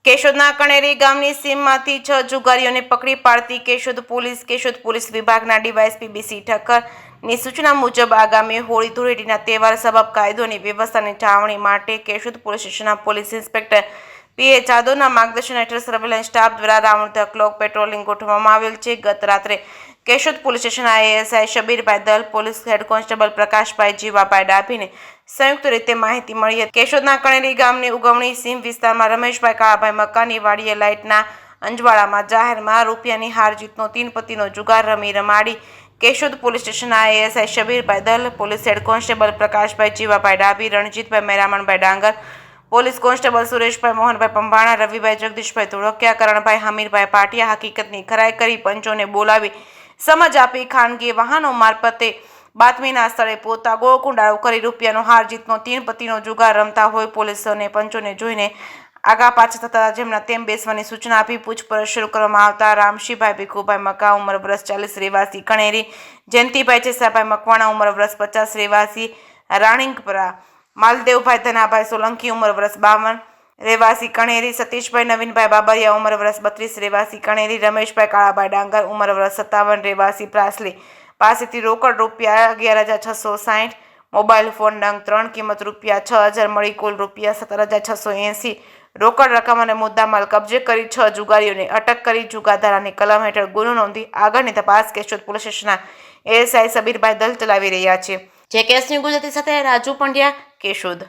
કેશોદના કણેરી ગામની સીમમાંથી 6 જુગારીઓને પકડી પાડતી કેશોદ પોલીસ વિભાગના ડીવાયએસપી બીસી ઠક્કરની સૂચના મુજબ આગામી હોળી ધૂળેટીના તહેવાર સબબ કાયદોની વ્યવસ્થાની જાળવણી માટે કેશોદ પોલીસ સ્ટેશનના પોલીસ ઇન્સ્પેક્ટર પીએ જાદવના માર્ગદર્શન હેઠળ સર્વેલન્સ સ્ટાફ દ્વારા રાઉન્ડ ધ ક્લોક પેટ્રોલિંગ ગોઠવવામાં આવેલ છે. ગત રાત્રે કેશોદ પોલીસ સ્ટેશનના ASI Shabirbhai Dal, police head constable Prakashbhai Jivabhai ડાભીને સંયુક્ત રીતે માહિતી મળી હતી. કેશોદના કણેરી ગામની ઉગવણી સીમ વિસ્તારમાં રમેશભાઈ કાળાભાઈ મકાની વાડીએ લાઇટના અંજવાળામાં જાહેરમાં રૂપિયાની હાર જીતનો 3 પત્તીનો જુગાર રમાડી કેશોદ પોલીસ સ્ટેશનના ASI Shabirbhai Dal, police head constable Prakashbhai Jivabhai Dabhi, Ranjitbhai Meramanbhai Dangar, police constable Sureshbhai Mohanbhai Pambhana, Ravibhai Jagdishbhai Dholakiya, Karanbhai Hamirbhai Patiya હકીકતની ખરાઈ કરી પંચોને બોલાવી સમજ આપી ખાનગી વાહનો મારફતે બાતમીના સ્થળે પોતા ગોળકુંડાળો કરી રૂપિયાનો હાર જીતનો 3 પત્તીનો જુગાર રમતા હોય પોલીસ અને પંચોને જોઈને આગા પાછા થતા જેમના તેમ બેસવાની સૂચના આપી પૂછપરછ શરૂ કરવામાં આવતા રામશીભાઈ ભીખુભાઈ મકા ઉંમર વર્ષ 40 રહેવાસી કણેરી, જયંતિભાઈ ચેસાભાઈ મકવાણા ઉંમર વર્ષ 50 રહેવાસી રાણીંગપરા, માલદેવભાઈ ધનાભાઈ સોલંકી ઉંમર વર્ષ 52 રહેવાસી કણેરી, સતીશભાઈ નવીનભાઈ બાબરિયા ઉંમર વર્ષ 32 રહેવાસી કણેરી, રમેશભાઈ કાળાભાઈ ડાંગર ઉંમર વર્ષ 57 રહેવાસી પ્રાસલી પાસેથી રોકડ રૂપિયા 11,660, મોબાઈલ ફોન નંગ 3 કિંમત રૂપિયા 6,000 મળી કુલ રૂપિયા 17,680 રોકડ રકમ અને મુદ્દામાલ કબજે કરી 6 જુગારીઓને અટક કરી જુગારધારાની કલમ હેઠળ ગુનો નોંધી આગળની તપાસ કેશોદ પોલીસ સ્ટેશનના એએસઆઈ શબીરભાઈ દલ ચલાવી રહ્યા છે. જે કેસની ગુજરાતી સાથે રાજુ પંડ્યા, કેશોદ.